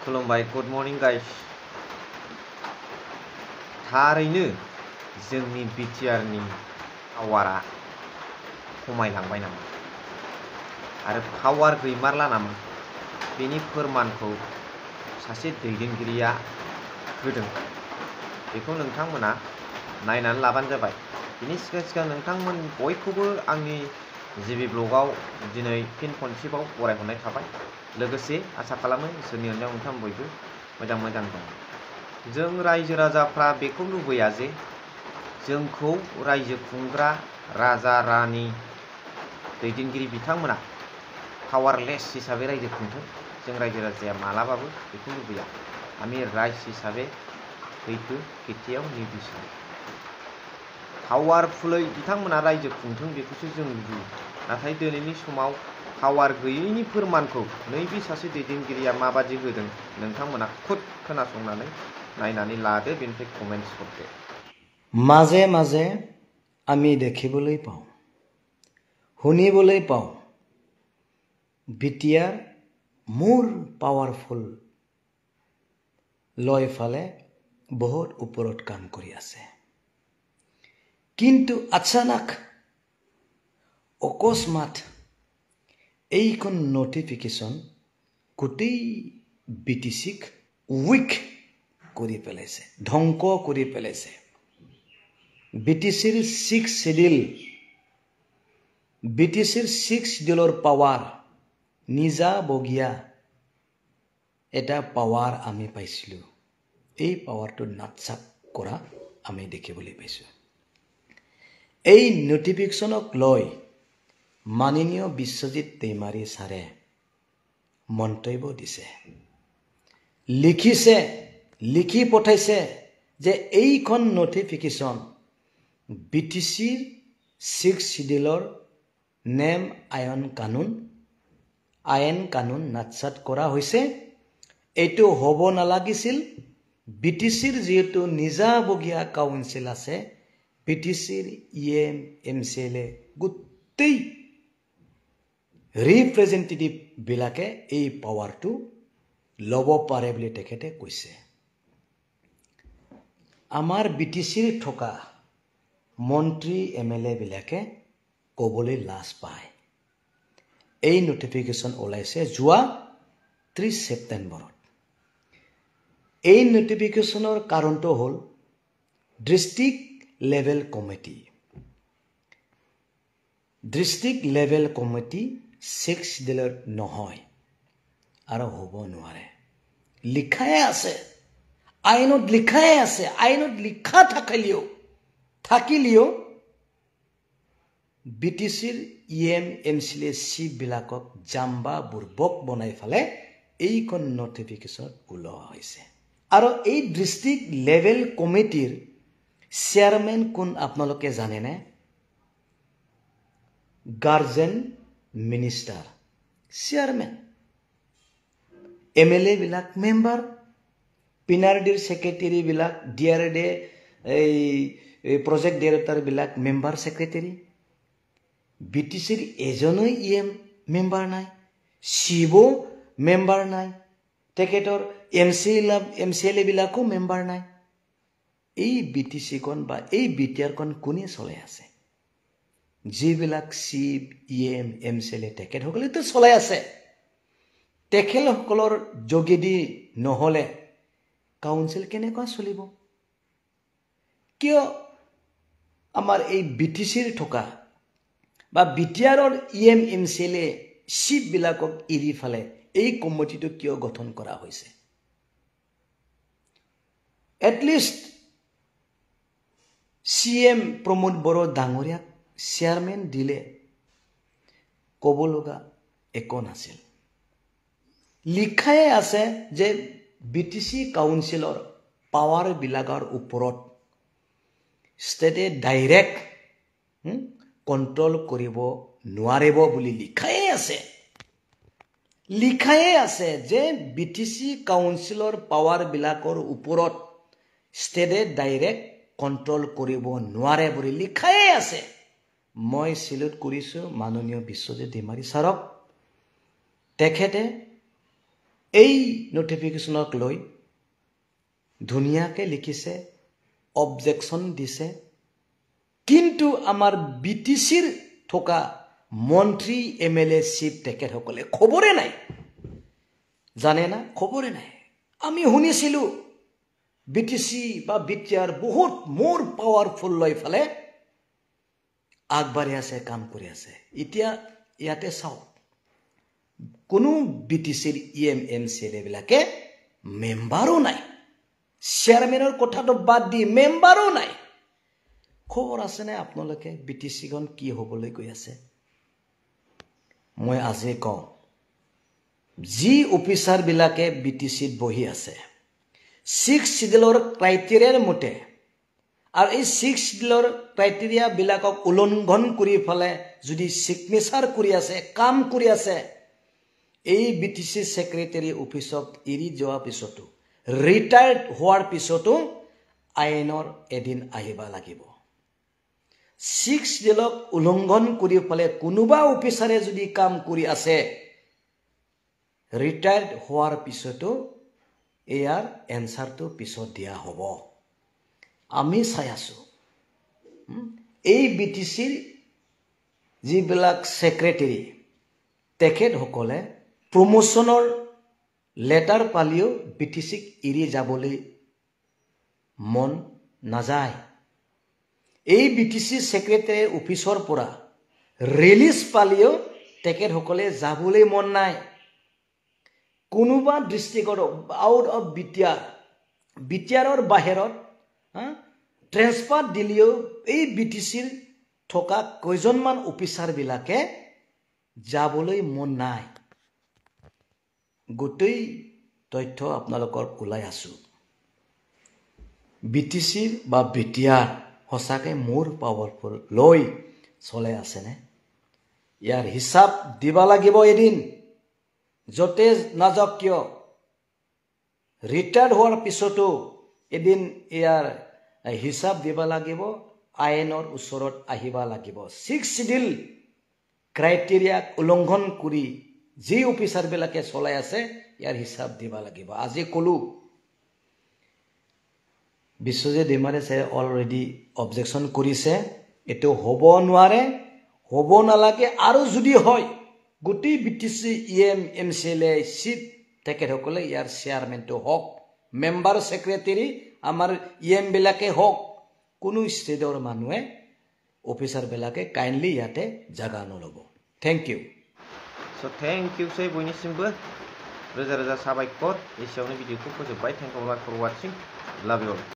खुलुमबाय good morning guys थारैनो जोंनि बिटिआरनि पावारा खमायलांबाय नामा आरो पावार गैमारला नामा बेनि फोरमानखौ सासे दैदेनगिरिया होदों बेखौ नोंथांमोना नायनानै लाबानो जाबाय बिनि सिगां नोंथांमोन बयखौबो आंनि जिबि ब्लगाव दिनै फिन खनसेबाव बरायहरनाय थाबाय लोगोसे आसा खालामो इसोरनि अननायाव नोंथां बयबो मोजां दं जों रायजो राजाफ्रा बेखौ लुबैया जे जोंखौ रायजो खुंग्रा राजा रानि दैदेनगिरि बिथांमोना पावारलेस हिसाबै रायजो खुंथों जों रायजो राजाया मालाबाबो बेखौ लुबैया आमी राइज हिसाबै बैखौ खेथियाव निर्दिष्ट पावारफुलै बिथांमोना रायजो खुंथों बेखौसो जों लुबैयो नाथाय दिनैनि समाव पावार गैयैनि फोरमानखौ नैबे सासे दैदेनगिरिया माबादि होदों नोंथांमोना खुद खोनासंनानै नायनानै लादो बेनिफ्राय कमेन्ट्स हरदो মাজে মাজে আমি দেখিবলৈ পাওঁ শুনিবলৈ পাওঁ বিটিআৰ মোৰ পাৱাৰফুল লৈ ফালে বহুত ওপৰত কাম কৰি আছে কিন্তু আচানক অকস্মাত এইখন নোটিফিকেশন গোটেই বিটিসিক উইক কৰি পেলাইছে ধ্বংস কৰি পেলাইছে বিটিসিৰ 6 শিডিউল বিটিসিৰ 6 শিডিউলৰ পাৱাৰ নিজা বগিয়া এটা পাৱাৰ আমি পাইছিলো এই পাৱাৰটো নাটসাপ কৰা আমি দেখিবলৈ পাইছো এই নোটিফিকেশনক লৈ মাননীয় বিশ্বজিৎ দৈমাৰী ছাৰে মন্তব্য দিছে লিখি পঠাইছে যে এইখন নোটিফিকেশন বিটিসিৰ 6 শিডিউলৰ নেম আইন কানুন নাটসাত কৰা হৈছে এটো হ'ব নালাগিছিল বিটিসিৰ যেটো নিজাবগীয়া কাউন্সিল আছে বিটিসিৰ এমসিএলএ গুটেই ৰিপ্ৰেজেন্টেটিভ বিলাকে এই পাৱাৰটো লব পাৰে বুলি তেখেতে কৈছে আমাৰ বিটিসিৰ থকা মন্ত্ৰী এমএলএ বিলাকে কবলৈ লাজ পায় এই নোটিফিকেশন ওলাইছে যোৱা 30 সেপ্টেম্বৰত এই নোটিফিকেশনৰ কাৰণটো হ'ল ডিস্ট্ৰিক্ট লেভেল কমিটি 6 শিডিউলৰ নহয় আৰু হ'ব নোৱাৰে আইনত লিখা থাকিলেও বিটিসিৰ এমসিএলএ চিফ বিলাকক জাম্বা বুৰ্বক বনাই ফালে এইখন নোটিফিকেশন ওলোৱা হৈছে আৰু এই ডিস্ট্ৰিক্ট লেভেল কমিটিৰ চেয়াৰম্যান কোন আপোনালোকে জানে নে গাৰ্জেন মিনিষ্টাৰ চেয়াৰম্যান এমএলএ বিলাক মেম্বাৰ পিনাৰডিৰ সেক্ৰেটাৰী বিলাক ডিআৰডি এই প্ৰজেক্ট ডাইৰেক্টৰ বিলাক মেম্বাৰ সেক্ৰেটাৰী বিটিসিৰ এজনো মেম্বাৰ নাই শিবো মেম্বাৰ নাই তেখেতৰ এমসিএলএ বিলাকো মেম্বাৰ নাই এই বিটিসি কোন বা এই বিটিআৰ কোন কোনে চলাই আছে যিবিলাক শিব এমসিএলএ তেখেতসকলেতো চলাই আছে তেখেতসকলৰ যোগেদি নহলে কাউন্সিল কেনেকৈ চলিব কিয় আমাৰ এই বিটিসিৰ থকা বা বিটিআৰৰ এমসিএলএ শিব বিলাকক এৰি ফালে এই কমিটিটো কিয় গঠন কৰা হৈছে এটলিষ্ট সিএম প্ৰমোদ বড়ো ডাঙৰীয়াক চেয়াৰম্যান দিলে ক'ব লগা একো নাছিল লিখাই আছে যে বিটিসি কাউন্সিলৰ পাৱাৰ বিলাকৰ ওপৰত ষ্টেটে ডাইৰেক্ট কন্ট্ৰোল কৰিব নোৱাৰিব বুলি লিখাই আছে যে বিটিসি কাউন্সিলৰ পাৱাৰ বিলাকৰ ওপৰত ষ্টেটে ডাইৰেক্ট কন্ট্ৰোল কৰিব নোৱাৰে বুলি লিখাই আছে মই সিলুট কৰিছো মাননীয় বিশ্বজিৎ দৈমাৰী ছাৰক তেখেতে এই নটিফিকেশ্যনক লৈ ধুনীয়াকৈ লিখিছে, অবজেকশ্যন দিছে, কিন্তু আমাৰ BTCৰ থকা মন্ত্ৰী MLA চিফ তেখেতসকলে খবৰে নাই, জানে না, খবৰে নাই। আমি শুনিছিলোঁ BTC বা BTR বহুত মোৰ পাৱাৰফুল লৈ ফালে আগবাঢ়ি আছে, কাম কৰি আছে। এতিয়া ইয়াতে চাওক, কোনো BTCৰ MCLA বিলাকে মেম্বাৰো নাই, চেয়াৰমেনৰ কথাটো বাদ দি মেম্বাৰো নাই। খবৰ আছেনে আপোনালোকে BTCখন কি হ'বলৈ গৈ আছে? মই আজি কওঁ, যি অফিচাৰ বিলাকে BTCত বহি আছে 6 শিডিউলৰ ক্ৰাইটেৰিয়াৰ মতে, আৰু এই 6 শিডিউলৰ ক্ৰাইটেৰিয়া বিলাকক উলংঘন কৰি ফেলে যদি সিগনেচাৰ কৰি আছে, কাম কৰি আছে, এই BTC সেক্ৰেটাৰী অফিচত এৰি যোৱা পিছতো, ৰিটায়াৰ্ড হোৱাৰ পিছতো আইনৰ এদিন আহিব লাগিব। 6 শিডিউলক উলংঘন কৰি ফেলে কোনোবা অফিচাৰে যদি কাম কৰি আছে, ৰিটায়াৰ্ড হোৱাৰ পিছতো ইয়াৰ এনসাৰটো পিছত দিয়া হ'ব। আমি চাই আছো এই BTCৰ যিবিলাক সেক্ৰেটাৰী তেখেতসকলে প্ৰমোশনৰ লেটাৰ পালিও BTCক এৰি যাবলৈ মন নাযায়। এই BTC সেক্ৰেটাৰী অফিচৰ পৰা ৰিলিজ পালিও তেখেতসকলে যাবলৈ মন নাই। কোনোবা ডিস্ট্ৰিক্টৰ আউট অফ BTRৰ বাহিৰত ট্ৰেন্সফাৰ দিলেও এই BTCৰ থকা কেইজনমান অফিচাৰ বিলাকে যাবলৈ মন নাই। গোটেই তথ্য আপোনালোকৰ ওলাই আছো। BTC বা BTR সঁচাকৈ মোৰ পাৱাৰফুল লৈ চলে আছেনে? ইয়াৰ হিচাপ দিব লাগিব এদিন, যতে নাযাওক কিয়। ৰিটায়াৰ্ড হোৱাৰ পিছতো এদিন ইয়াৰ হিচাপ দিব লাগিব, আইনৰ ওচৰত আহিব লাগিব। 6 শিডিউল ক্ৰাইটেৰিয়াক উলংঘন কৰি যি অফিচাৰ বিলাকে চলাই আছে, ইয়াৰ হিচাপ দিব লাগিব। আজি কলো বিশ্বজিৎ ডিমাৰে অলৰেডি অবজেকশ্যন কৰিছে, এইটো হ'ব নোৱাৰে, হ'ব নালাগে। আৰু যদি হয়, গোটেই BTC MCLA চিফ তেখেতসকলে ইয়াৰ চেয়াৰমেনটো হওক, মেম্বাৰ সেক্ৰেটাৰী আমাৰ বিলাকে হওক, কোনো ষ্টেটৰ মানুহে অফিচাৰ বিলাকে কাইণ্ডলি ইয়াতে জাগা নল'ব। Thank U. থ্যাংক ইউ सै बयनिसिमबो रोजा रोजा साबायखर। एसेयावनो भिडिअखौ फोजोबबाय। Thank you for watching. Love you all.